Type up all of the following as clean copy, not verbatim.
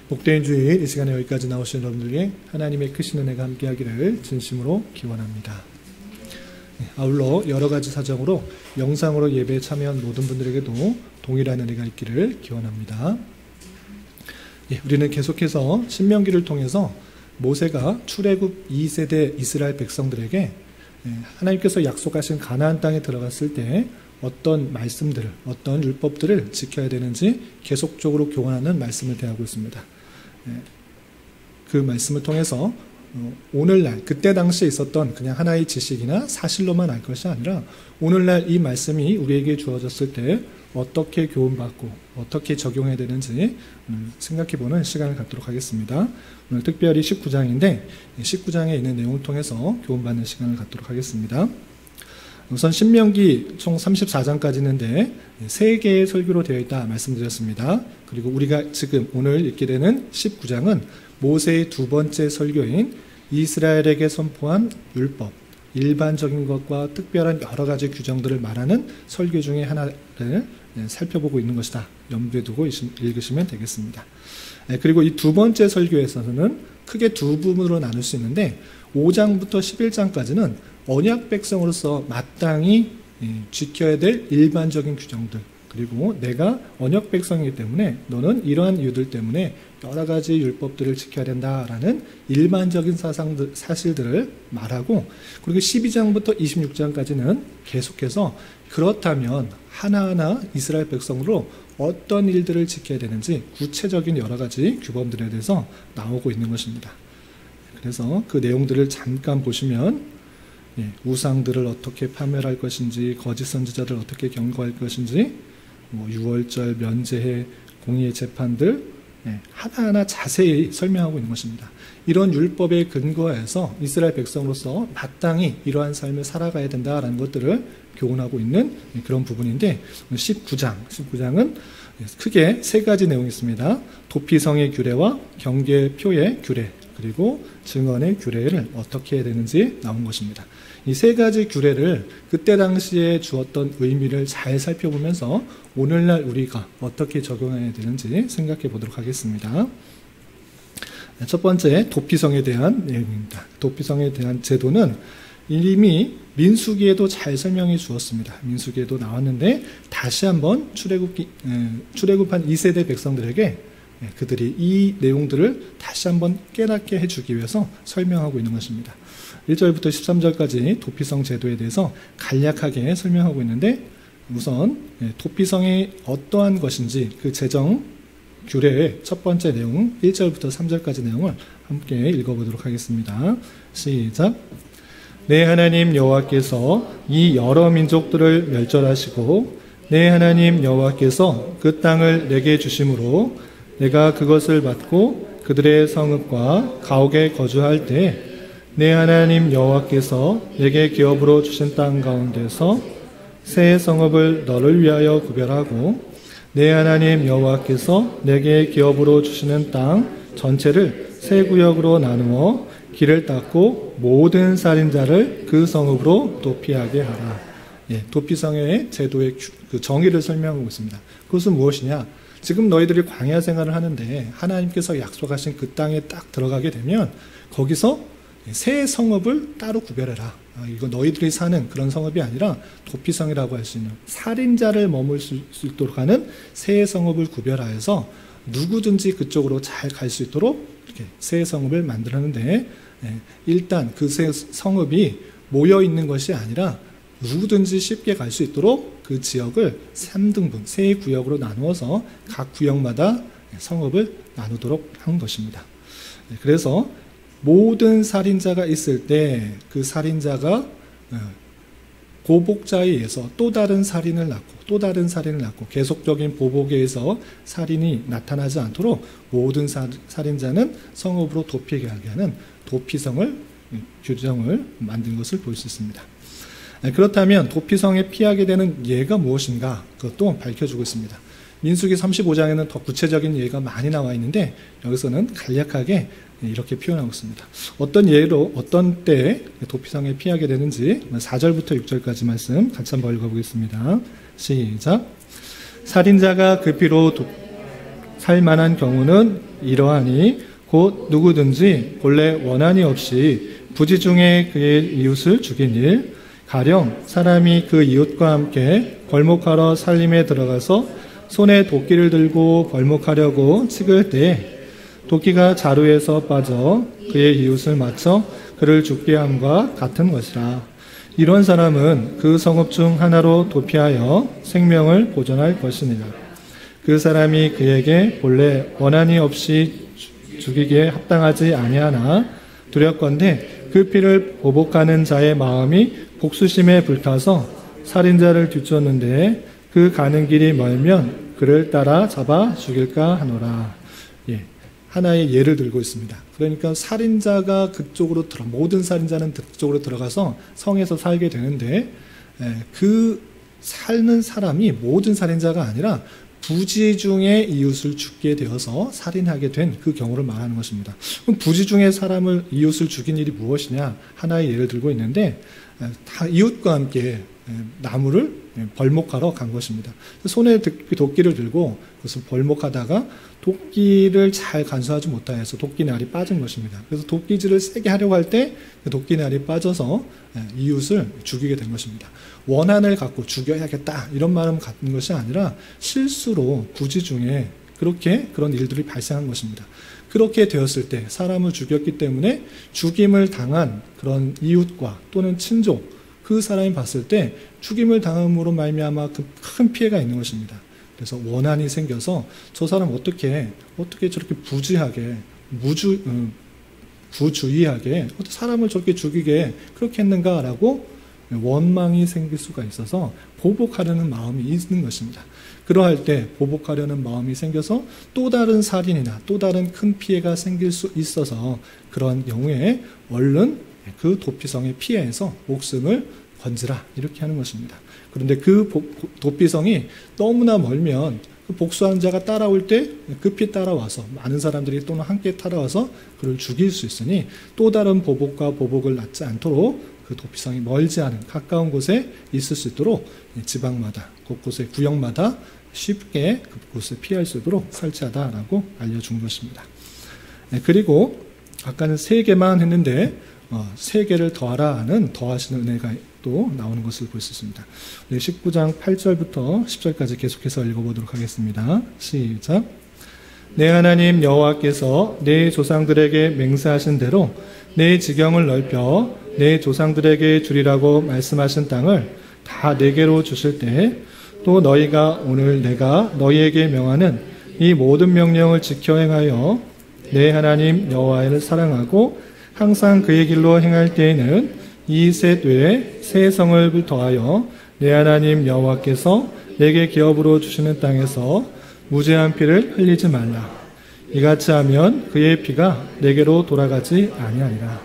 복된 주일 이 시간에 여기까지 나오신 여러분들에게 하나님의 크신 은혜가 함께하기를 진심으로 기원합니다. 아울러 여러 가지 사정으로 영상으로 예배에 참여한 모든 분들에게도 동일한 은혜가 있기를 기원합니다. 우리는 계속해서 신명기를 통해서 모세가 출애굽 2세대 이스라엘 백성들에게 하나님께서 약속하신 가나안 땅에 들어갔을 때 어떤 말씀들을, 어떤 율법들을 지켜야 되는지 계속적으로 교훈하는 말씀을 대하고 있습니다. 그 말씀을 통해서 오늘날, 그때 당시에 있었던 그냥 하나의 지식이나 사실로만 알 것이 아니라 오늘날 이 말씀이 우리에게 주어졌을 때 어떻게 교훈받고 어떻게 적용해야 되는지 생각해보는 시간을 갖도록 하겠습니다. 오늘 특별히 19장인데 19장에 있는 내용을 통해서 교훈받는 시간을 갖도록 하겠습니다. 우선 신명기 총 34장까지 있는데 3개의 설교로 되어 있다 말씀드렸습니다. 그리고 우리가 지금 오늘 읽게 되는 19장은 모세의 두 번째 설교인 이스라엘에게 선포한 율법, 일반적인 것과 특별한 여러 가지 규정들을 말하는 설교 중에 하나를 살펴보고 있는 것이다. 염두에 두고 읽으시면 되겠습니다. 그리고 이 두 번째 설교에서는 크게 두 부분으로 나눌 수 있는데 5장부터 11장까지는 언약 백성으로서 마땅히 지켜야 될 일반적인 규정들, 그리고 내가 언약 백성이기 때문에 너는 이러한 이유들 때문에 여러 가지 율법들을 지켜야 된다라는 일반적인 사실들을 말하고, 그리고 12장부터 26장까지는 계속해서 그렇다면 하나하나 이스라엘 백성으로 어떤 일들을 지켜야 되는지 구체적인 여러 가지 규범들에 대해서 나오고 있는 것입니다. 그래서 그 내용들을 잠깐 보시면 우상들을 어떻게 파멸할 것인지, 거짓 선지자를 어떻게 경고할 것인지, 유월절, 면제해, 공의의 재판들 하나하나 자세히 설명하고 있는 것입니다. 이런 율법에 근거해서 이스라엘 백성으로서 마땅히 이러한 삶을 살아가야 된다라는 것들을 교훈하고 있는 그런 부분인데 19장은 크게 3가지 내용이 있습니다. 도피성의 규례와 경계의 표의 규례, 그리고 증언의 규례를 어떻게 해야 되는지 나온 것입니다. 이 3가지 규례를 그때 당시에 주었던 의미를 잘 살펴보면서 오늘날 우리가 어떻게 적용해야 되는지 생각해 보도록 하겠습니다. 첫 번째, 도피성에 대한 내용입니다. 도피성에 대한 제도는 이미 민수기에도 잘 설명해 주었습니다. 민수기에도 나왔는데 다시 한번 출애굽한 2세대 백성들에게 그들이 이 내용들을 다시 한번 깨닫게 해주기 위해서 설명하고 있는 것입니다. 1절부터 13절까지 도피성 제도에 대해서 간략하게 설명하고 있는데, 우선 도피성이 어떠한 것인지 그 제정 규례의 첫 번째 내용 1절부터 3절까지 내용을 함께 읽어보도록 하겠습니다. 시작. 내 하나님 여호와께서 이 여러 민족들을 멸절하시고 내 하나님 여호와께서 그 땅을 내게 주심으로 내가 그것을 받고 그들의 성읍과 가옥에 거주할 때 내 하나님 여호와께서 내게 기업으로 주신 땅 가운데서 새 성읍을 너를 위하여 구별하고 내 하나님 여호와께서 내게 기업으로 주시는 땅 전체를 세 구역으로 나누어 길을 닦고 모든 살인자를 그 성읍으로 도피하게 하라. 도피성의 제도의 그 정의를 설명하고 있습니다. 그것은 무엇이냐? 지금 너희들이 광야 생활을 하는데 하나님께서 약속하신 그 땅에 딱 들어가게 되면 거기서 새 성읍을 따로 구별해라. 이거 너희들이 사는 그런 성읍이 아니라 도피성이라고 할 수 있는 살인자를 머물 수 있도록 하는 새 성읍을 구별하여서 누구든지 그쪽으로 잘 갈 수 있도록 이렇게 새 성읍을 만들었는데, 일단 그 새 성읍이 모여 있는 것이 아니라 누구든지 쉽게 갈 수 있도록 그 지역을 3등분, 세 구역으로 나누어서 각 구역마다 성읍을 나누도록 한 것입니다. 그래서 모든 살인자가 있을 때 그 살인자가 보복자에 의해서 또 다른 살인을 낳고 계속적인 보복에 의해서 살인이 나타나지 않도록 모든 살인자는 성읍으로 도피하게 하는 도피성을 규정을 만든 것을 볼 수 있습니다. 그렇다면 도피성에 피하게 되는 예가 무엇인가? 그것도 밝혀주고 있습니다. 민수기 35장에는 더 구체적인 예가 많이 나와 있는데 여기서는 간략하게 이렇게 표현하고 있습니다. 어떤 예로 어떤 때에 도피성에 피하게 되는지 4절부터 6절까지 말씀 같이 한번 읽어보겠습니다. 시작. 살인자가 그 피로 살만한 경우는 이러하니 곧 누구든지 본래 원한이 없이 부지 중에 그의 이웃을 죽인 일, 가령 사람이 그 이웃과 함께 벌목하러 살림에 들어가서 손에 도끼를 들고 벌목하려고 찍을 때 도끼가 자루에서 빠져 그의 이웃을 맞춰 그를 죽게 함과 같은 것이라. 이런 사람은 그 성읍 중 하나로 도피하여 생명을 보존할 것이니라. 그 사람이 그에게 본래 원한이 없이 죽이기에 합당하지 아니하나 두렵건대 그 피를 보복하는 자의 마음이 복수심에 불타서 살인자를 뒤쫓는데 그 가는 길이 멀면 그를 따라 잡아 죽일까 하노라. 하나의 예를 들고 있습니다. 그러니까 살인자가 그쪽으로 모든 살인자는 그쪽으로 들어가서 성에서 살게 되는데 그 살는 사람이 모든 살인자가 아니라 부지 중에 이웃을 죽게 되어서 살인하게 된 그 경우를 말하는 것입니다. 그럼 부지 중에 사람을 이웃을 죽인 일이 무엇이냐 하나의 예를 들고 있는데 다 이웃과 함께 나무를 벌목하러 간 것입니다. 손에 도끼를 들고 그것을 벌목하다가 도끼를 잘 간수하지 못하여서 도끼날이 빠진 것입니다. 그래서 도끼질을 세게 하려고 할 때 도끼날이 빠져서 이웃을 죽이게 된 것입니다. 원한을 갖고 죽여야겠다 이런 마음 갖는 것이 아니라 실수로 부지 중에 그런 일들이 발생한 것입니다. 그렇게 되었을 때 사람을 죽였기 때문에 죽임을 당한 그런 이웃과 또는 친족 그 사람이 봤을 때 죽임을 당함으로 말미암아 큰 피해가 있는 것입니다. 그래서 원한이 생겨서 저 사람 어떻게 저렇게 부지하게 부주의하게 어떻게 사람을 저렇게 죽이게 그렇게 했는가라고 원망이 생길 수가 있어서 보복하려는 마음이 있는 것입니다. 그러할 때 보복하려는 마음이 생겨서 또 다른 살인이나 또 다른 큰 피해가 생길 수 있어서 그런 경우에 얼른 그 도피성에 피해서 목숨을 건지라 이렇게 하는 것입니다. 그런데 그 도피성이 너무나 멀면 그 복수하는 자가 따라올 때 급히 따라와서 많은 사람들이 또는 함께 따라와서 그를 죽일 수 있으니 또 다른 보복과 보복을 낳지 않도록 그 도피성이 멀지 않은 가까운 곳에 있을 수 있도록 지방마다 곳곳에 구역마다 쉽게 그곳을 피할 수 있도록 설치하다라고 알려준 것입니다. 그리고 아까는 3개만 했는데 3개를 더하라는 더하시는 은혜가 또 나오는 것을 볼 수 있습니다. 19장 8절부터 10절까지 계속해서 읽어보도록 하겠습니다. 시작. 내 하나님 여호와께서 내 조상들에게 맹세하신 대로 내 지경을 넓혀 내 조상들에게 주리라고 말씀하신 땅을 다 내게로 주실 때 또 너희가 오늘 내가 너희에게 명하는 이 모든 명령을 지켜 행하여 내 하나님 여호와를 사랑하고 항상 그의 길로 행할 때에는 이 셋 외에 새 성을 더하여 내 하나님 여호와께서 내게 기업으로 주시는 땅에서 무죄한 피를 흘리지 말라. 이같이 하면 그의 피가 내게로 돌아가지 아니하리라.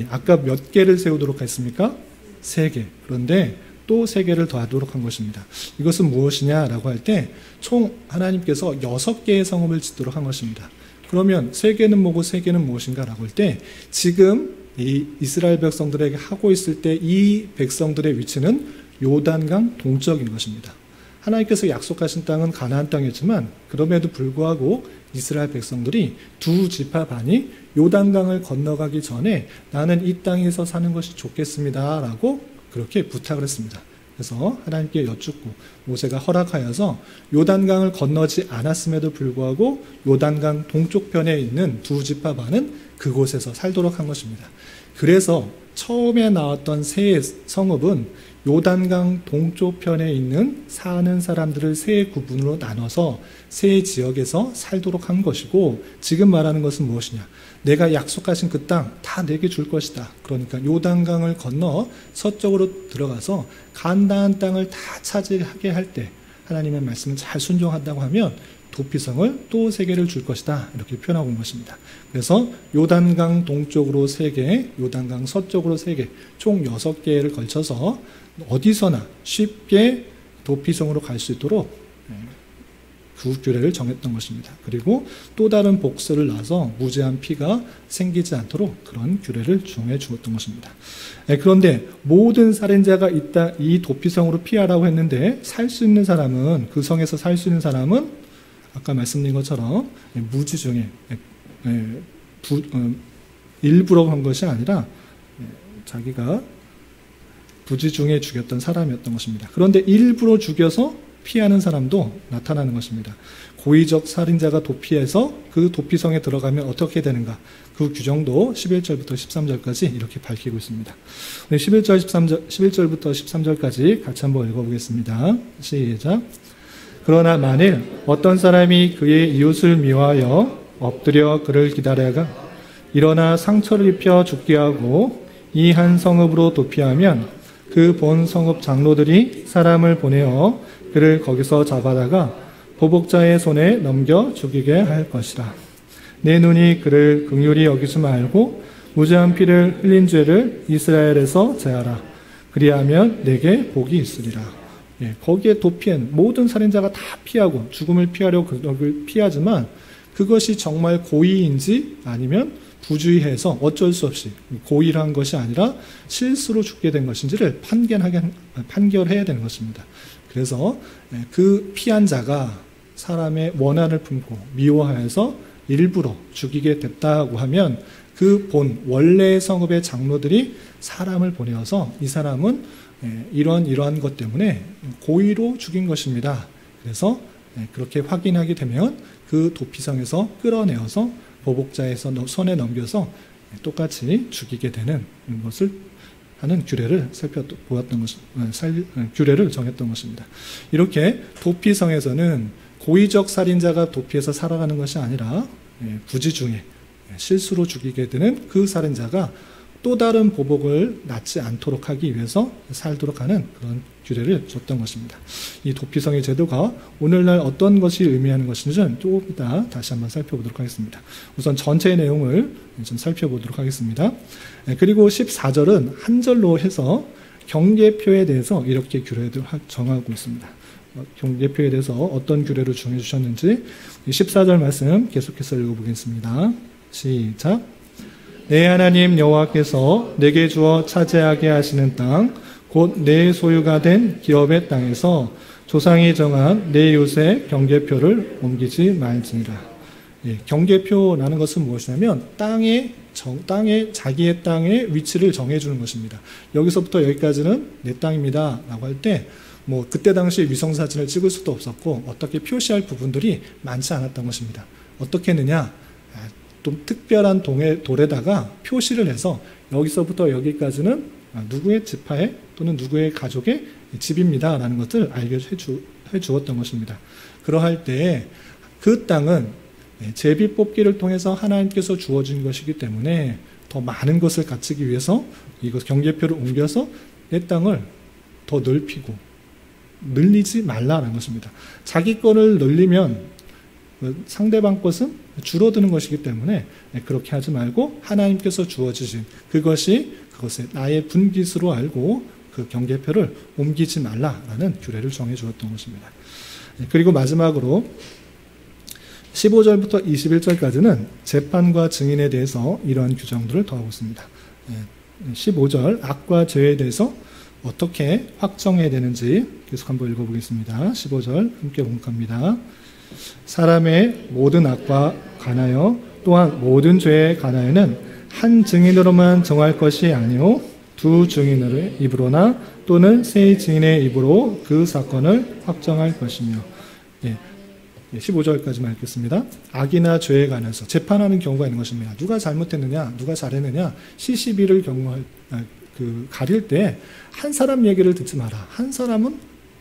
아까 몇 개를 세우도록 했습니까? 3개. 그런데 또 3개를 더하도록 한 것입니다. 이것은 무엇이냐라고 할 때 총 하나님께서 6개의 성읍을 짓도록 한 것입니다. 그러면 3개는 뭐고 3개는 무엇인가라고 할 때 지금 이 이스라엘 백성들에게 하고 있을 때 이 백성들의 위치는 요단강 동쪽인 것입니다. 하나님께서 약속하신 땅은 가나안 땅이었지만 그럼에도 불구하고 이스라엘 백성들이 2지파 반이 요단강을 건너가기 전에 나는 이 땅에서 사는 것이 좋겠습니다라고 그렇게 부탁을 했습니다. 그래서 하나님께 여쭙고 모세가 허락하여서 요단강을 건너지 않았음에도 불구하고 요단강 동쪽편에 있는 2지파 반은 그곳에서 살도록 한 것입니다. 그래서 처음에 나왔던 세 성읍은 요단강 동쪽편에 있는 사는 사람들을 세 구분으로 나눠서 세 지역에서 살도록 한 것이고 지금 말하는 것은 무엇이냐? 내가 약속하신 그 땅 다 내게 줄 것이다. 그러니까 요단강을 건너 서쪽으로 들어가서 가나안 땅을 다 차지하게 할 때 하나님의 말씀을 잘 순종한다고 하면 도피성을 또 3개를 줄 것이다. 이렇게 표현하고 있는 것입니다. 그래서 요단강 동쪽으로 3개, 요단강 서쪽으로 3개, 총 6개를 걸쳐서 어디서나 쉽게 도피성으로 갈 수 있도록 그 규례를 정했던 것입니다. 그리고 또 다른 복수를 놔서 무죄한 피가 생기지 않도록 그런 규례를 정해 주었던 것입니다. 그런데 모든 살인자가 이 도피성으로 피하라고 했는데 살 수 있는 사람은 그 성에서 살 수 있는 사람은 아까 말씀드린 것처럼 무지 중에 일부러 한 것이 아니라 자기가 부지 중에 죽였던 사람이었던 것입니다. 그런데 일부러 죽여서 피하는 사람도 나타나는 것입니다. 고의적 살인자가 도피해서 그 도피성에 들어가면 어떻게 되는가, 그 규정도 11절부터 13절까지 이렇게 밝히고 있습니다. 11절부터 13절까지 같이 한번 읽어보겠습니다. 시작. 그러나 만일 어떤 사람이 그의 이웃을 미워하여 엎드려 그를 기다려가 일어나 상처를 입혀 죽게 하고 이 한 성읍으로 도피하면 그 본 성읍 장로들이 사람을 보내어 그를 거기서 잡아다가 보복자의 손에 넘겨 죽이게 할 것이라. 내 눈이 그를 긍휼히 여기지 말고 무죄한 피를 흘린 죄를 이스라엘에서 제하라. 그리하면 내게 복이 있으리라. 거기에 도피한 모든 살인자가 다 피하고 죽음을 피하려고 피하지만 그것이 정말 고의인지 아니면 부주의해서 어쩔 수 없이 고의를 한 것이 아니라 실수로 죽게 된 것인지를 판결해야 되는 것입니다. 그래서 그 피한 자가 사람의 원한을 품고 미워하여서 일부러 죽이게 됐다고 하면 그 원래의 성읍의 장로들이 사람을 보내어서 이 사람은 이러한 것 때문에 고의로 죽인 것입니다. 그래서 그렇게 확인하게 되면 그 도피성에서 끌어내어서 보복자의 손에 넘겨서 똑같이 죽이게 되는 것을 하는 규례를 규례를 정했던 것입니다. 이렇게 도피성에서는 고의적 살인자가 도피해서 살아가는 것이 아니라 부지 중에 실수로 죽이게 되는 그 살인자가 또 다른 보복을 낳지 않도록 하기 위해서 살도록 하는 그런 규례를 줬던 것입니다. 이 도피성의 제도가 오늘날 어떤 것이 의미하는 것인지는 조금 이따 다시 한번 살펴보도록 하겠습니다. 우선 전체의 내용을 좀 살펴보도록 하겠습니다. 그리고 14절은 한 절로 해서 경계표에 대해서 이렇게 규례를 정하고 있습니다. 경계표에 대해서 어떤 규례를 정해주셨는지 14절 말씀 계속해서 읽어보겠습니다. 시작. 내 하나님 여호와께서 내게 주어 차지하게 하시는 땅, 곧 내 소유가 된 기업의 땅에서 조상이 정한 내 이웃의 경계표를 옮기지 말지니라. 경계표라는 것은 무엇이냐면 자기의 땅의 위치를 정해주는 것입니다. 여기서부터 여기까지는 내 땅입니다 라고 할 때 그때 당시 위성사진을 찍을 수도 없었고 어떻게 표시할 부분들이 많지 않았던 것입니다. 어떻게 했느냐, 좀 특별한 돌에다가 표시를 해서 여기서부터 여기까지는 누구의 지파의 또는 누구의 가족의 집입니다 라는 것을 알게 해주었던 것입니다. 그러할 때 그 땅은 제비 뽑기를 통해서 하나님께서 주어진 것이기 때문에 더 많은 것을 갖추기 위해서 이것 경계표를 옮겨서 내 땅을 더 넓히고 늘리지 말라는 것입니다. 자기 거를 늘리면 상대방 것은 줄어드는 것이기 때문에 그렇게 하지 말고 하나님께서 주어주신 그것을 나의 분깃으로 알고 그 경계표를 옮기지 말라라는 규례를 정해 주었던 것입니다. 그리고 마지막으로 15절부터 21절까지는 재판과 증인에 대해서 이러한 규정들을 더하고 있습니다. 15절 악과 죄에 대해서 어떻게 확정해야 되는지 계속 한번 읽어보겠습니다. 15절 함께 공독합니다. 사람의 모든 악과 관하여 또한 모든 죄에 관하여는 한 증인으로만 정할 것이 아니오 두 증인의 입으로나 또는 세 증인의 입으로 그 사건을 확정할 것이며. 15절까지만 읽겠습니다. 악이나 죄에 관해서 재판하는 경우가 있는 것입니다. 누가 잘못했느냐, 누가 잘했느냐, 시시비를 가릴 때 한 사람 얘기를 듣지 마라. 한 사람은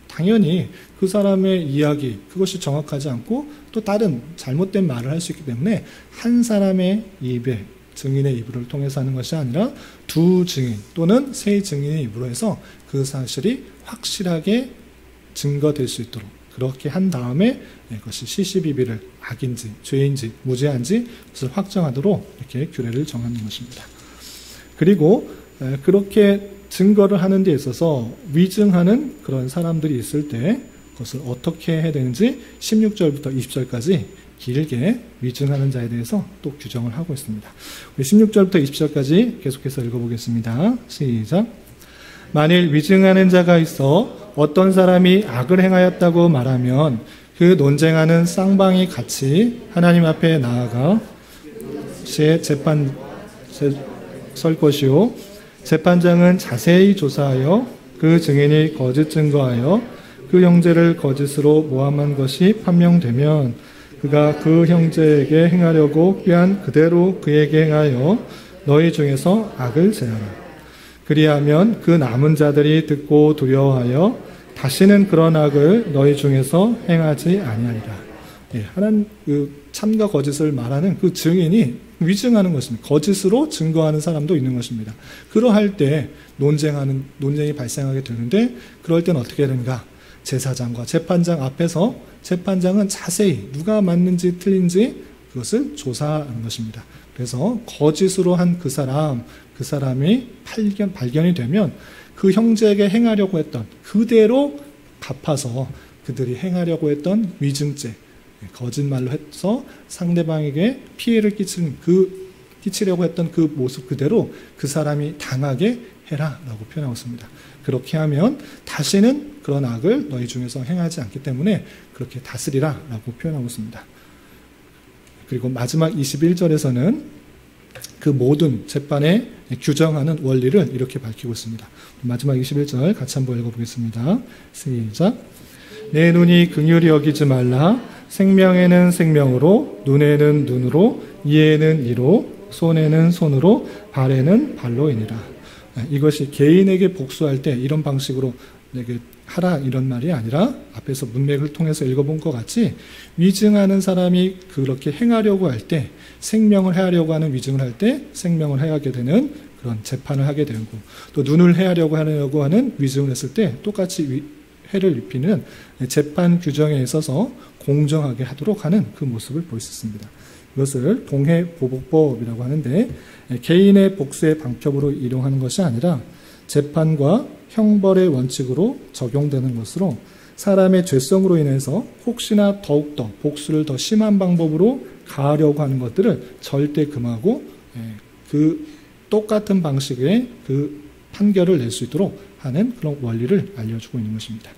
당연히 그 사람의 이야기, 그것이 정확하지 않고 또 다른 잘못된 말을 할 수 있기 때문에 한 사람의 입에, 증인의 입을 통해서 하는 것이 아니라 두 증인 또는 세 증인의 입으로 해서 그 사실이 확실하게 증거될 수 있도록 그렇게 한 다음에 그것이 시시비비를 악인지 죄인지 무죄한지 그것을 확정하도록 이렇게 규례를 정하는 것입니다. 그리고 그렇게 증거를 하는 데 있어서 위증하는 그런 사람들이 있을 때 그것을 어떻게 해야 되는지 16절부터 20절까지 길게 위증하는 자에 대해서 또 규정을 하고 있습니다. 16절부터 20절까지 계속해서 읽어보겠습니다. 시작. 만일 위증하는 자가 있어 어떤 사람이 악을 행하였다고 말하면 그 논쟁하는 쌍방이 같이 하나님 앞에 나아가 재판 설 것이요 재판장은 자세히 조사하여 그 증인이 거짓 증거하여 그 형제를 거짓으로 모함한 것이 판명되면 그가 그 형제에게 행하려고 꾀한 그대로 그에게 행하여 너희 중에서 악을 제하라. 그리하면 그 남은 자들이 듣고 두려워하여 다시는 그런 악을 너희 중에서 행하지 아니하리라. 하나님 참과 거짓을 말하는 그 증인이 위증하는 것입니다. 거짓으로 증거하는 사람도 있는 것입니다. 그러할 때 논쟁이 발생하게 되는데 그럴 때는 어떻게 되는가? 제사장과 재판장 앞에서 재판장은 자세히 누가 맞는지 틀린지 그것을 조사하는 것입니다. 그래서 거짓으로 한 그 사람이 발견이 되면 그 형제에게 행하려고 했던 그대로 갚아서 그들이 행하려고 했던 위증죄, 거짓말로 해서 상대방에게 피해를 끼치려고 했던 그 모습 그대로 그 사람이 당하게 해라라고 표현하고 있습니다. 그렇게 하면 다시는 그런 악을 너희 중에서 행하지 않기 때문에 그렇게 다스리라라고 표현하고 있습니다. 그리고 마지막 21절에서는 그 모든 재판에 규정하는 원리를 이렇게 밝히고 있습니다. 마지막 21절 같이 한번 읽어보겠습니다. 시작. 내 눈이 긍휼히 여기지 말라. 생명에는 생명으로, 눈에는 눈으로, 이에는 이로, 손에는 손으로, 발에는 발로이니라. 이것이 개인에게 복수할 때 이런 방식으로 내게 하라 이런 말이 아니라 앞에서 문맥을 통해서 읽어본 것 같이 위증하는 사람이 그렇게 행하려고 할 때 생명을 해하려고 하는 위증을 할 때 생명을 해하게 되는 그런 재판을 하게 되고 또 눈을 해하려고 하는 위증을 했을 때 똑같이 해를 입히는 재판 규정에 있어서 공정하게 하도록 하는 그 모습을 볼 수 있습니다. 이것을 동해보복법이라고 하는데 개인의 복수의 방법으로 이용하는 것이 아니라 재판과 형벌의 원칙으로 적용되는 것으로 사람의 죄성으로 인해서 혹시나 더욱더 복수를 더 심한 방법으로 가하려고 하는 것들을 절대 금하고 그 똑같은 방식의 그 판결을 낼 수 있도록 하는 그런 원리를 알려주고 있는 것입니다.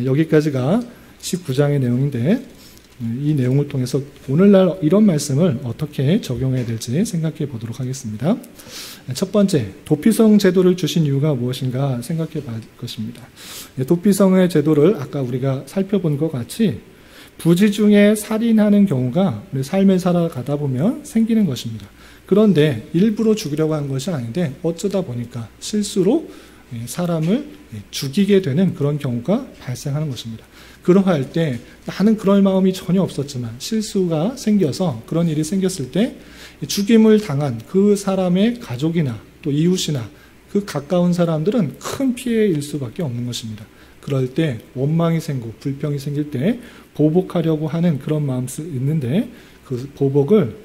여기까지가 19장의 내용인데 이 내용을 통해서 오늘날 이런 말씀을 어떻게 적용해야 될지 생각해 보도록 하겠습니다. 첫 번째, 도피성 제도를 주신 이유가 무엇인가 생각해 볼 것입니다. 도피성의 제도를 아까 우리가 살펴본 것 같이 부지 중에 살인하는 경우가 우리 삶을 살아가다 보면 생기는 것입니다. 그런데 일부러 죽이려고 한 것이 아닌데 어쩌다 보니까 실수로 사람을 죽이게 되는 그런 경우가 발생하는 것입니다. 그러할 때 나는 그럴 마음이 전혀 없었지만 실수가 생겨서 그런 일이 생겼을 때 죽임을 당한 그 사람의 가족이나 또 이웃이나 그 가까운 사람들은 큰 피해일 수밖에 없는 것입니다. 그럴 때 원망이 생기고 불평이 생길 때 보복하려고 하는 그런 마음이 있는데 그 보복을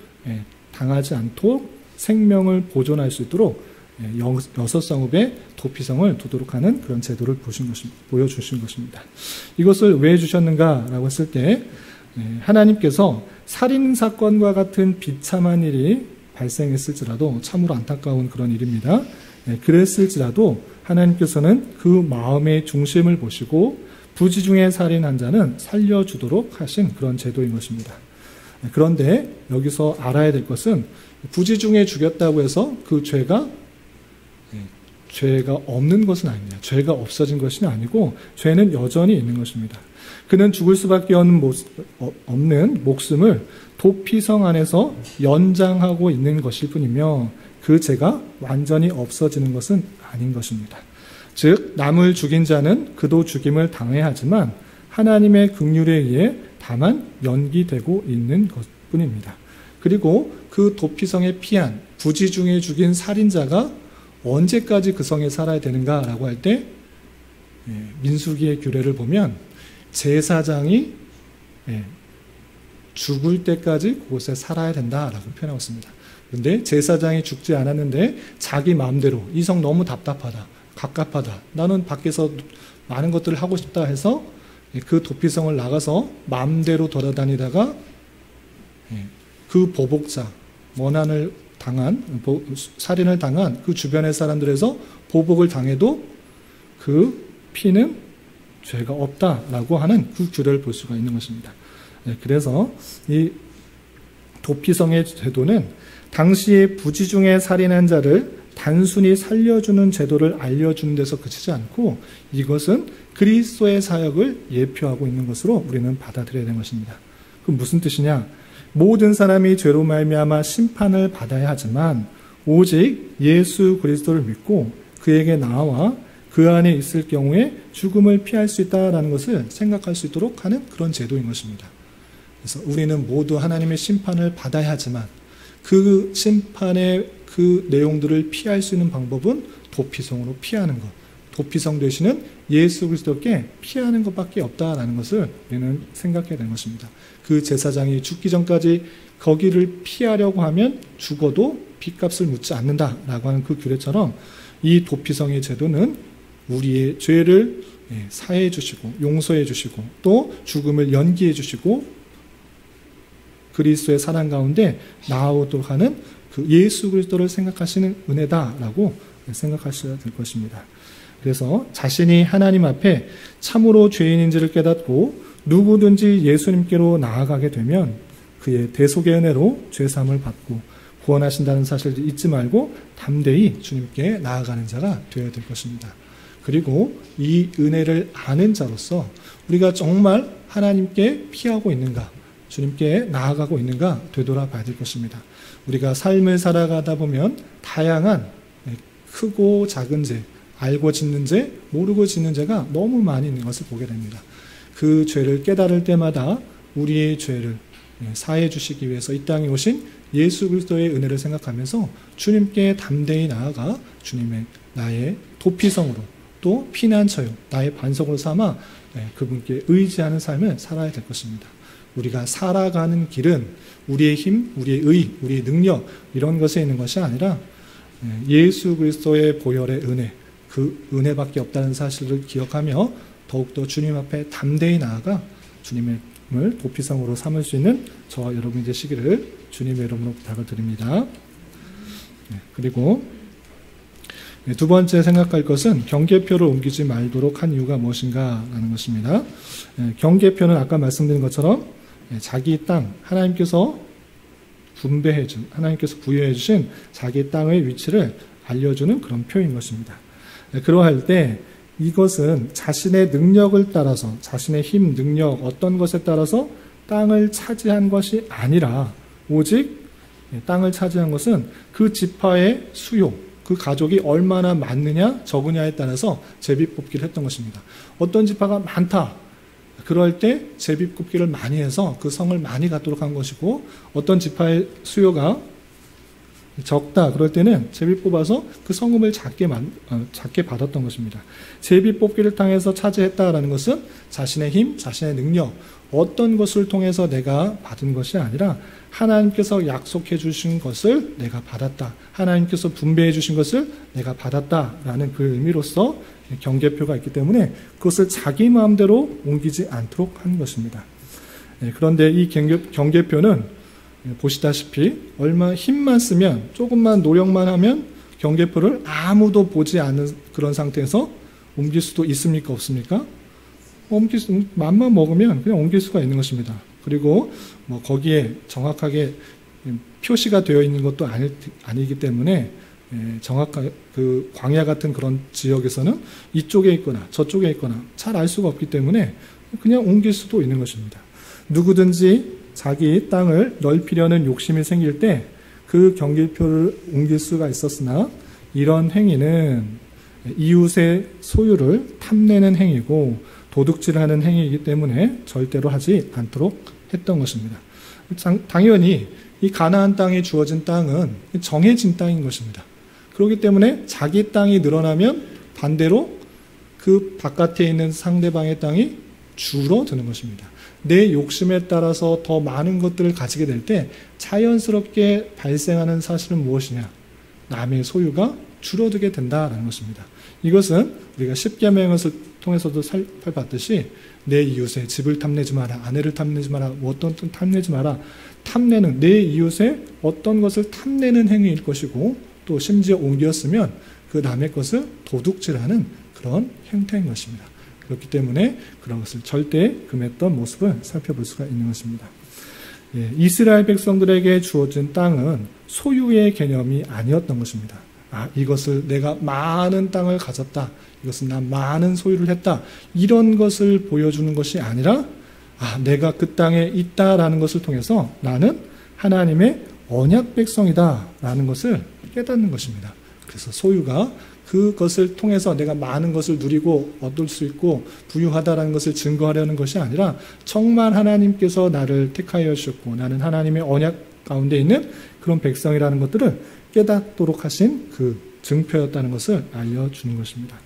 당하지 않도록 생명을 보존할 수 있도록 여섯 성읍의 도피성을 두도록 하는 그런 제도를 보여주신 것입니다. 이것을 왜 주셨는가라고 했을 때 하나님께서 살인사건과 같은 비참한 일이 발생했을지라도 참으로 안타까운 그런 일입니다. 그랬을지라도 하나님께서는 그 마음의 중심을 보시고 부지 중에 살인한 자는 살려주도록 하신 그런 제도인 것입니다. 그런데 여기서 알아야 될 것은 부지 중에 죽였다고 해서 그 죄가 없는 것은 아닙니다. 죄가 없어진 것이 아니고 죄는 여전히 있는 것입니다. 그는 죽을 수밖에 없는 목숨을 도피성 안에서 연장하고 있는 것일 뿐이며 그 죄가 완전히 없어지는 것은 아닌 것입니다. 즉 남을 죽인 자는 그도 죽임을 당해야 하지만 하나님의 긍휼에 의해 다만 연기되고 있는 것뿐입니다. 그리고 그 도피성에 피한 부지 중에 죽인 살인자가 언제까지 그 성에 살아야 되는가라고 할 때 민수기의 규례를 보면 제사장이 죽을 때까지 그곳에 살아야 된다라고 표현하고 있습니다. 그런데 제사장이 죽지 않았는데 자기 마음대로 이 성 너무 답답하다, 갑갑하다, 나는 밖에서 많은 것들을 하고 싶다 해서 그 도피성을 나가서 마음대로 돌아다니다가 그 보복자, 살인을 당한 그 주변의 사람들에서 보복을 당해도 그 피는 죄가 없다라고 하는 그 규례를 볼 수가 있는 것입니다. 그래서 이 도피성의 제도는 당시에 부지 중에 살인한 자를 단순히 살려주는 제도를 알려주는 데서 그치지 않고 이것은 그리스도의 사역을 예표하고 있는 것으로 우리는 받아들여야 되는 것입니다. 그럼 무슨 뜻이냐? 모든 사람이 죄로 말미암아 심판을 받아야 하지만 오직 예수 그리스도를 믿고 그에게 나아와 그 안에 있을 경우에 죽음을 피할 수 있다는 것을 생각할 수 있도록 하는 그런 제도인 것입니다. 그래서 우리는 모두 하나님의 심판을 받아야 하지만 그 심판의 그 내용들을 피할 수 있는 방법은 도피성으로 피하는 것, 도피성 되시는 예수 그리스도께 피하는 것밖에 없다라는 것을 우리는 생각해야 되는 것입니다. 그 제사장이 죽기 전까지 거기를 피하려고 하면 죽어도 빚값을 묻지 않는다라고 하는 그 규례처럼 이 도피성의 제도는 우리의 죄를 사해 주시고 용서해 주시고 또 죽음을 연기해 주시고 그리스도의 사랑 가운데 나아오도록 하는 그 예수 그리스도를 생각하시는 은혜다라고 생각하셔야 될 것입니다. 그래서 자신이 하나님 앞에 참으로 죄인인지를 깨닫고 누구든지 예수님께로 나아가게 되면 그의 대속의 은혜로 죄사함을 받고 구원하신다는 사실을 잊지 말고 담대히 주님께 나아가는 자가 되어야 될 것입니다. 그리고 이 은혜를 아는 자로서 우리가 정말 하나님께 피하고 있는가, 주님께 나아가고 있는가 되돌아봐야 될 것입니다. 우리가 삶을 살아가다 보면 다양한 크고 작은 죄, 알고 짓는 죄, 모르고 짓는 죄가 너무 많이 있는 것을 보게 됩니다. 그 죄를 깨달을 때마다 우리의 죄를 사해 주시기 위해서 이 땅에 오신 예수 그리스도의 은혜를 생각하면서 주님께 담대히 나아가 주님의 나의 도피성으로 또 피난처요, 나의 반석으로 삼아 그분께 의지하는 삶을 살아야 될 것입니다. 우리가 살아가는 길은 우리의 힘, 우리의 의, 우리의 능력 이런 것에 있는 것이 아니라 예수 그리스도의 보혈의 은혜, 그 은혜밖에 없다는 사실을 기억하며 더욱더 주님 앞에 담대히 나아가 주님을 도피성으로 삼을 수 있는 저와 여러분이 되시기를 주님의 이름으로 부탁을 드립니다. 그리고 두 번째 생각할 것은 경계표를 옮기지 말도록 한 이유가 무엇인가 라는 것입니다. 경계표는 아까 말씀드린 것처럼 자기 땅, 하나님께서 하나님께서 부여해 주신 자기 땅의 위치를 알려주는 그런 표인 것입니다. 그러할 때 이것은 자신의 능력을 따라서, 자신의 힘, 능력, 어떤 것에 따라서 땅을 차지한 것이 아니라 오직 땅을 차지한 것은 그 지파의 수요, 그 가족이 얼마나 많느냐 적으냐에 따라서 제비뽑기를 했던 것입니다. 어떤 지파가 많다. 그럴 때 제비뽑기를 많이 해서 그 성을 많이 갖도록 한 것이고 어떤 지파의 수요가 적다. 그럴 때는 제비 뽑아서 그 성읍을 작게 받았던 것입니다. 제비 뽑기를 통해서 차지했다라는 것은 자신의 힘, 자신의 능력, 어떤 것을 통해서 내가 받은 것이 아니라 하나님께서 약속해 주신 것을 내가 받았다. 하나님께서 분배해 주신 것을 내가 받았다라는 그 의미로서 경계표가 있기 때문에 그것을 자기 마음대로 옮기지 않도록 하는 것입니다. 그런데 이 경계표는 보시다시피 얼마 힘만 쓰면 조금만 노력만 하면 경계표를 아무도 보지 않는 그런 상태에서 옮길 수도 있습니까? 없습니까? 맘만 먹으면 그냥 옮길 수가 있는 것입니다. 그리고 거기에 정확하게 표시가 되어 있는 것도 아니기 때문에 정확하게 그 광야 같은 그런 지역에서는 이쪽에 있거나 저쪽에 있거나 잘 알 수가 없기 때문에 그냥 옮길 수도 있는 것입니다. 누구든지 자기 땅을 넓히려는 욕심이 생길 때 그 경계표를 옮길 수가 있었으나 이런 행위는 이웃의 소유를 탐내는 행위고 도둑질하는 행위이기 때문에 절대로 하지 않도록 했던 것입니다. 당연히 이 가나안 땅에 주어진 땅은 정해진 땅인 것입니다. 그렇기 때문에 자기 땅이 늘어나면 반대로 그 바깥에 있는 상대방의 땅이 줄어드는 것입니다. 내 욕심에 따라서 더 많은 것들을 가지게 될 때 자연스럽게 발생하는 사실은 무엇이냐? 남의 소유가 줄어들게 된다는 것입니다. 이것은 우리가 십계명을 통해서도 살펴봤듯이 내 이웃의 집을 탐내지 마라, 아내를 탐내지 마라, 어떤 탐내지 마라. 탐내는 내 이웃의 어떤 것을 탐내는 행위일 것이고 또 심지어 옮겼으면 그 남의 것을 도둑질하는 그런 형태인 것입니다. 그렇기 때문에 그런 것을 절대 금했던 모습을 살펴볼 수가 있는 것입니다. 이스라엘 백성들에게 주어진 땅은 소유의 개념이 아니었던 것입니다. 이것을 내가 많은 땅을 가졌다. 이것은 난 많은 소유를 했다. 이런 것을 보여주는 것이 아니라 내가 그 땅에 있다라는 것을 통해서 나는 하나님의 언약 백성이다라는 것을 깨닫는 것입니다. 그래서 소유가 그것을 통해서 내가 많은 것을 누리고 얻을 수 있고 부유하다라는 것을 증거하려는 것이 아니라 정말 하나님께서 나를 택하여 주셨고 나는 하나님의 언약 가운데 있는 그런 백성이라는 것들을 깨닫도록 하신 그 증표였다는 것을 알려주는 것입니다.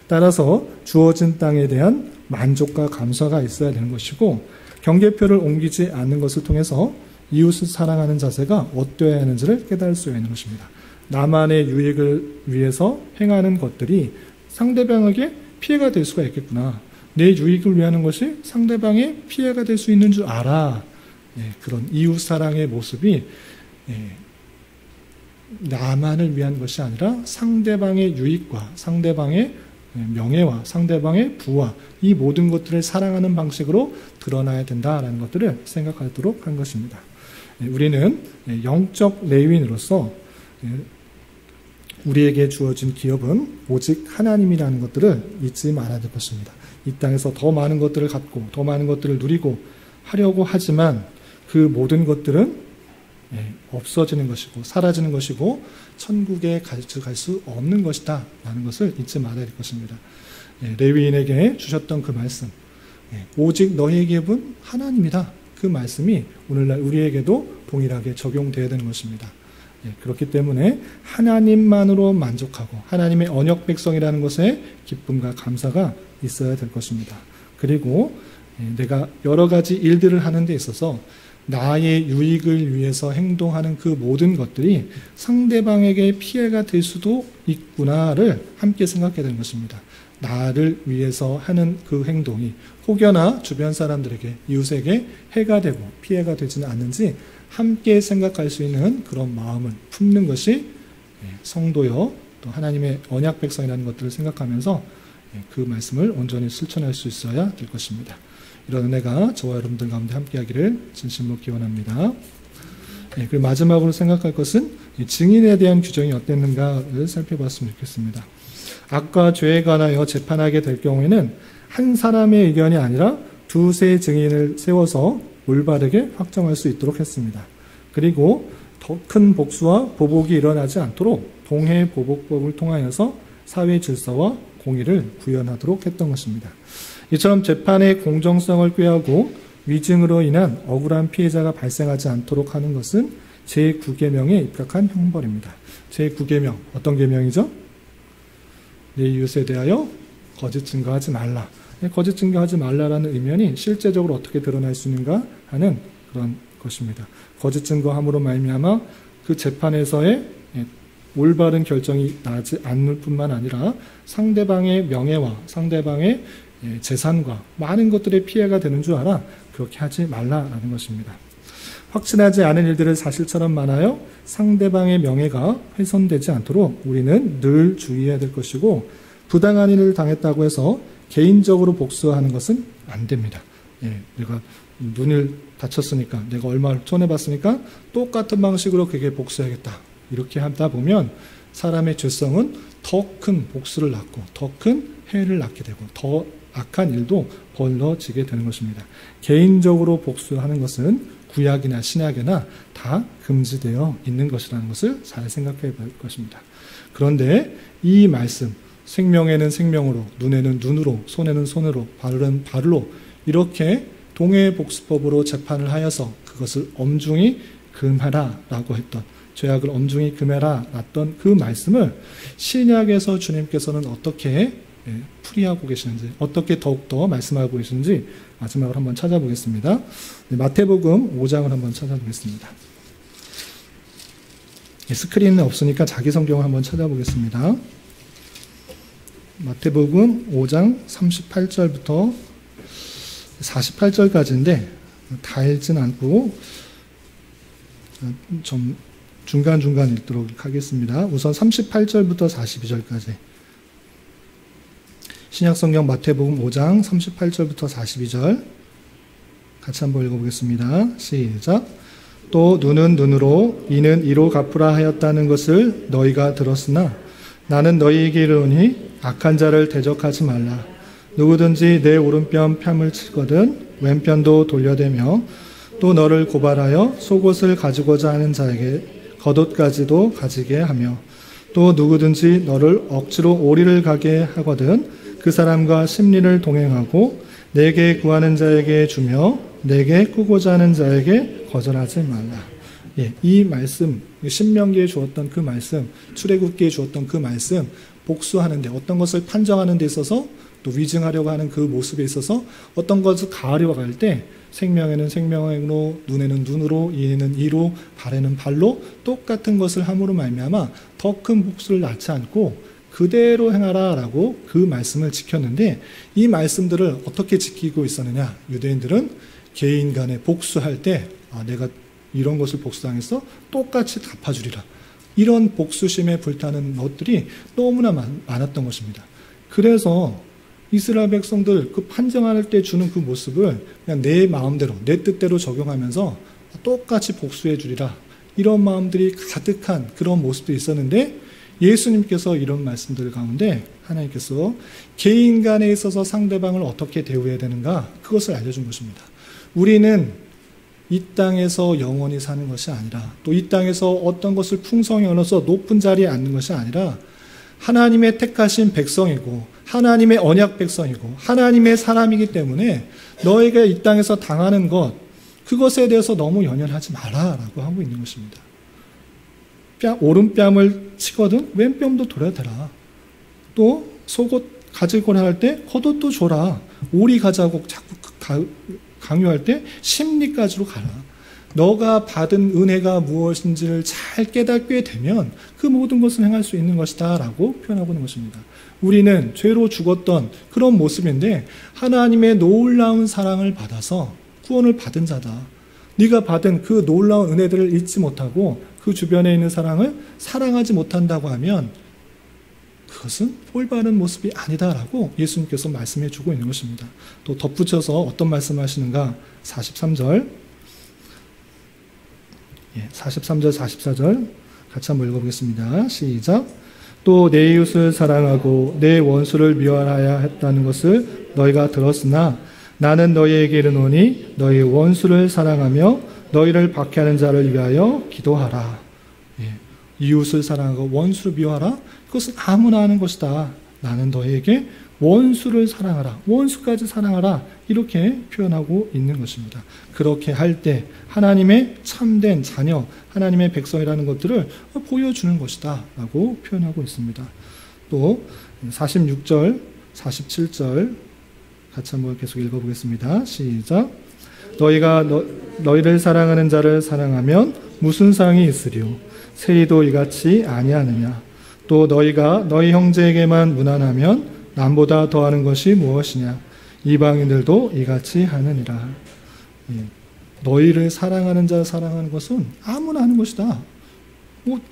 따라서 주어진 땅에 대한 만족과 감사가 있어야 되는 것이고 경계표를 옮기지 않는 것을 통해서 이웃을 사랑하는 자세가 어떠해야 하는지를 깨달을 수 있는 것입니다. 나만의 유익을 위해서 행하는 것들이 상대방에게 피해가 될 수가 있겠구나. 내 유익을 위하는 것이 상대방의 피해가 될 수 있는 줄 알아. 그런 이웃 사랑의 모습이 나만을 위한 것이 아니라 상대방의 유익과 상대방의 명예와 상대방의 부와 이 모든 것들을 사랑하는 방식으로 드러나야 된다라는 것들을 생각하도록 한 것입니다. 우리는 영적 레위인으로서 우리에게 주어진 기업은 오직 하나님이라는 것들을 잊지 말아야 될 것입니다. 이 땅에서 더 많은 것들을 갖고 더 많은 것들을 누리고 하려고 하지만 그 모든 것들은 없어지는 것이고 사라지는 것이고 천국에 갈 수 없는 것이다 라는 것을 잊지 말아야 될 것입니다. 레위인에게 주셨던 그 말씀, 오직 너희의 기업은 하나님이다. 그 말씀이 오늘날 우리에게도 동일하게 적용되어야 되는 것입니다. 그렇기 때문에 하나님만으로 만족하고 하나님의 언약 백성이라는 것에 기쁨과 감사가 있어야 될 것입니다. 그리고 내가 여러 가지 일들을 하는 데 있어서 나의 유익을 위해서 행동하는 그 모든 것들이 상대방에게 피해가 될 수도 있구나를 함께 생각해야 되는 것입니다. 나를 위해서 하는 그 행동이 혹여나 주변 사람들에게 이웃에게 해가 되고 피해가 되지는 않는지 함께 생각할 수 있는 그런 마음을 품는 것이 성도여 또 하나님의 언약 백성이라는 것들을 생각하면서 그 말씀을 온전히 실천할 수 있어야 될 것입니다. 이런 은혜가 저와 여러분들 가운데 함께하기를 진심으로 기원합니다. 그리고 마지막으로 생각할 것은 증인에 대한 규정이 어땠는가를 살펴봤으면 좋겠습니다. 악과 죄에 관하여 재판하게 될 경우에는 한 사람의 의견이 아니라 두세 증인을 세워서 올바르게 확정할 수 있도록 했습니다. 그리고 더 큰 복수와 보복이 일어나지 않도록 동해보복법을 통하여서 사회 질서와 공의를 구현하도록 했던 것입니다. 이처럼 재판의 공정성을 꾀하고 위증으로 인한 억울한 피해자가 발생하지 않도록 하는 것은 제9계명에 입각한 형벌입니다. 제9계명, 어떤 계명이죠? 내 이웃에 대하여 거짓 증거하지 말라. 거짓 증거하지 말라라는 의미는 실제적으로 어떻게 드러날 수 있는가 하는 그런 것입니다. 거짓 증거함으로 말미암아 그 재판에서의 올바른 결정이 나지 않을 뿐만 아니라 상대방의 명예와 상대방의 재산과 많은 것들의 피해가 되는 줄 알아 그렇게 하지 말라라는 것입니다. 확신하지 않은 일들을 사실처럼 말하여 상대방의 명예가 훼손되지 않도록 우리는 늘 주의해야 될 것이고 부당한 일을 당했다고 해서 개인적으로 복수하는 것은 안 됩니다. 내가 눈을 다쳤으니까 내가 얼마를 손해봤으니까 똑같은 방식으로 그게 복수해야겠다. 이렇게 하다 보면 사람의 죄성은 더 큰 복수를 낳고 더 큰 해를 낳게 되고 더 악한 일도 벌어지게 되는 것입니다. 개인적으로 복수하는 것은 구약이나 신약이나 다 금지되어 있는 것이라는 것을 잘 생각해 볼 것입니다. 그런데 이 말씀, 생명에는 생명으로, 눈에는 눈으로, 손에는 손으로, 발은 발로 이렇게 동해복수법으로 재판을 하여서 그것을 엄중히 금하라라고 했던 죄악을 엄중히 금해라 놨던 그 말씀을 신약에서 주님께서는 어떻게 풀이하고 계시는지 어떻게 더욱더 말씀하고 계시는지 마지막으로 한번 찾아보겠습니다. 마태복음 5장을 한번 찾아보겠습니다. 스크린은 없으니까 자기 성경을 한번 찾아보겠습니다. 마태복음 5장 38절부터 48절까지인데 다 읽진 않고 좀 중간중간 읽도록 하겠습니다. 우선 38절부터 42절까지 신약성경 마태복음 5장 38절부터 42절 같이 한번 읽어보겠습니다. 시작. 또 눈은 눈으로 이는 이로 갚으라 하였다는 것을 너희가 들었으나 나는 너희에게 이르노니 악한 자를 대적하지 말라. 누구든지 내 오른편 뺨을 치거든 왼편도 돌려대며 또 너를 고발하여 속옷을 가지고자 하는 자에게 겉옷까지도 가지게 하며 또 누구든지 너를 억지로 오리를 가게 하거든 그 사람과 심리를 동행하고 내게 구하는 자에게 주며 내게 꾸고자 하는 자에게 거절하지 말라. 이 말씀, 신명기에 주었던 그 말씀, 출애굽기에 주었던 그 말씀, 복수하는데 어떤 것을 판정하는 데 있어서 또 위증하려고 하는 그 모습에 있어서 어떤 것을 가하려고 할 때 생명에는 생명으로, 눈에는 눈으로, 이에는 이로, 발에는 발로 똑같은 것을 함으로 말미암아 더 큰 복수를 낳지 않고 그대로 행하라라고 그 말씀을 지켰는데 이 말씀들을 어떻게 지키고 있었느냐? 유대인들은 개인 간에 복수할 때 내가 이런 것을 복수당했어? 똑같이 갚아주리라. 이런 복수심에 불타는 것들이 너무나 많았던 것입니다. 그래서 이스라엘 백성들 그 판정할 때 주는 그 모습을 그냥 내 마음대로, 내 뜻대로 적용하면서 똑같이 복수해 주리라. 이런 마음들이 가득한 그런 모습도 있었는데 예수님께서 이런 말씀들 가운데 하나님께서 개인 간에 있어서 상대방을 어떻게 대우해야 되는가 그것을 알려준 것입니다. 우리는 이 땅에서 영원히 사는 것이 아니라 또 이 땅에서 어떤 것을 풍성히 얻어서 높은 자리에 앉는 것이 아니라 하나님의 택하신 백성이고 하나님의 언약 백성이고 하나님의 사람이기 때문에 너희가 이 땅에서 당하는 것 그것에 대해서 너무 연연하지 마라라고 하고 있는 것입니다. 오른뺨을 치거든 왼뺨도 돌려대라. 또 속옷 가지고 할 때 겉옷도 줘라. 오리 가자고 자꾸 강요할 때 심리까지로 가라. 너가 받은 은혜가 무엇인지를 잘 깨닫게 되면 그 모든 것을 행할 수 있는 것이다 라고 표현하고 있는 것입니다. 우리는 죄로 죽었던 그런 모습인데 하나님의 놀라운 사랑을 받아서 구원을 받은 자다. 네가 받은 그 놀라운 은혜들을 잊지 못하고 그 주변에 있는 사랑을 사랑하지 못한다고 하면 그것은 올바른 모습이 아니다라고 예수님께서 말씀해 주고 있는 것입니다. 또 덧붙여서 어떤 말씀하시는가 43절 43절 44절 같이 한번 읽어보겠습니다. 시작. 또 내 이웃을 사랑하고 내 원수를 미워하야 했다는 것을 너희가 들었으나 나는 너희에게 이르노니 너희 원수를 사랑하며 너희를 박해하는 자를 위하여 기도하라. 이웃을 사랑하고 원수를 미워하라. 그것은 아무나 하는 것이다. 나는 너희에게 원수를 사랑하라. 원수까지 사랑하라. 이렇게 표현하고 있는 것입니다. 그렇게 할 때 하나님의 참된 자녀, 하나님의 백성이라는 것들을 보여주는 것이다 라고 표현하고 있습니다. 또 46절, 47절 같이 한번 계속 읽어보겠습니다. 시작. 너희가 너희를 사랑하는 자를 사랑하면 무슨 상이 있으리요? 세리도 이같이 아니하느냐? 또 너희가 너희 형제에게만 무난하면 남보다 더하는 것이 무엇이냐? 이방인들도 이같이 하느니라. 너희를 사랑하는 자 사랑하는 것은 아무나 하는 것이다.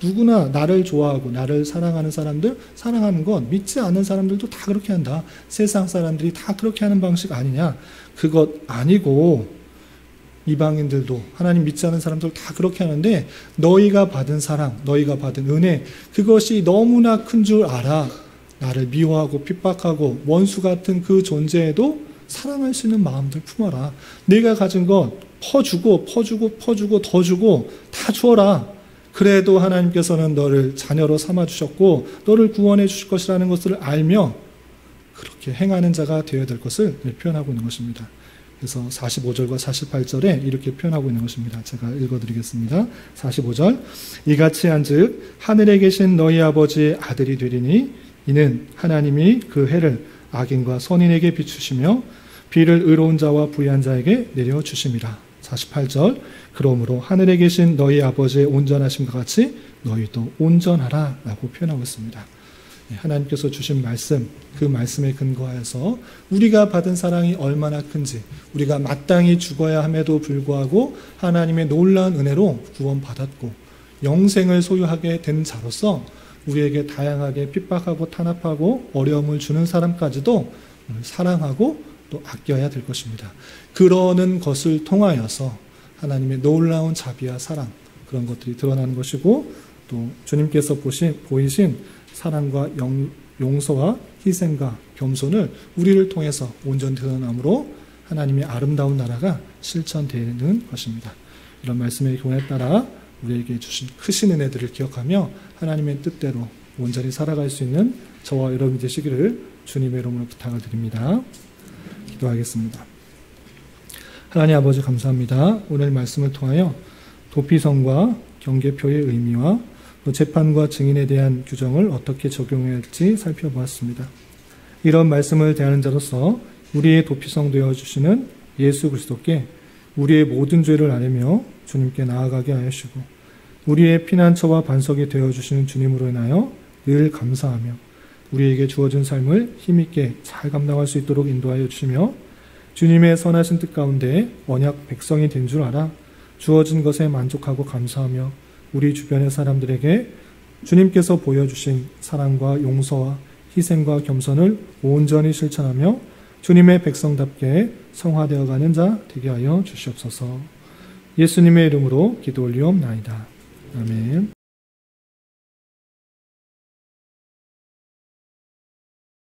누구나 나를 좋아하고 나를 사랑하는 사람들 사랑하는 건 믿지 않는 사람들도 다 그렇게 한다. 세상 사람들이 다 그렇게 하는 방식 아니냐? 그것 아니고 이방인들도 하나님 믿지 않는 사람들 다 그렇게 하는데 너희가 받은 사랑, 너희가 받은 은혜 그것이 너무나 큰 줄 알아. 나를 미워하고 핍박하고 원수 같은 그 존재에도 사랑할 수 있는 마음들 품어라. 네가 가진 것 퍼주고 더 주고 다 주어라. 그래도 하나님께서는 너를 자녀로 삼아주셨고 너를 구원해 주실 것이라는 것을 알며 그렇게 행하는 자가 되어야 될 것을 표현하고 있는 것입니다. 그래서 45절과 48절에 이렇게 표현하고 있는 것입니다. 제가 읽어드리겠습니다. 45절 이같이 한즉 하늘에 계신 너희 아버지의 아들이 되리니 이는 하나님이 그 해를 악인과 선인에게 비추시며 비를 의로운 자와 부유한 자에게 내려주심이라. 48절 그러므로 하늘에 계신 너희 아버지의 온전하심과 같이 너희도 온전하라 라고 표현하고 있습니다. 하나님께서 주신 말씀, 그 말씀에 근거하여서 우리가 받은 사랑이 얼마나 큰지 우리가 마땅히 죽어야 함에도 불구하고 하나님의 놀라운 은혜로 구원받았고 영생을 소유하게 된 자로서 우리에게 다양하게 핍박하고 탄압하고 어려움을 주는 사람까지도 사랑하고 또 아껴야 될 것입니다. 그러는 것을 통하여서 하나님의 놀라운 자비와 사랑, 그런 것들이 드러나는 것이고, 또 주님께서 보이신 사랑과 용서와 희생과 겸손을 우리를 통해서 온전히 드러남으로 하나님의 아름다운 나라가 실천되는 것입니다. 이런 말씀의 교훈에 따라 우리에게 주신 크신 은혜들을 기억하며 하나님의 뜻대로 온전히 살아갈 수 있는 저와 여러분이 되시기를 주님의 이름으로 부탁을 드립니다. 기도하겠습니다. 하나님 아버지 감사합니다. 오늘 말씀을 통하여 도피성과 경계표의 의미와 또 재판과 증인에 대한 규정을 어떻게 적용해야 할지 살펴보았습니다. 이런 말씀을 대하는 자로서 우리의 도피성 되어주시는 예수 그리스도께 우리의 모든 죄를 아뢰며 주님께 나아가게 하시고, 우리의 피난처와 반석이 되어주시는 주님으로 인하여 늘 감사하며 우리에게 주어진 삶을 힘있게 잘 감당할 수 있도록 인도하여 주시며, 주님의 선하신 뜻 가운데 언약 백성이 된 줄 알아 주어진 것에 만족하고 감사하며 우리 주변의 사람들에게 주님께서 보여주신 사랑과 용서와 희생과 겸손을 온전히 실천하며 주님의 백성답게 성화되어가는 자 되게 하여 주시옵소서. 예수님의 이름으로 기도 올리옵나이다. 아멘.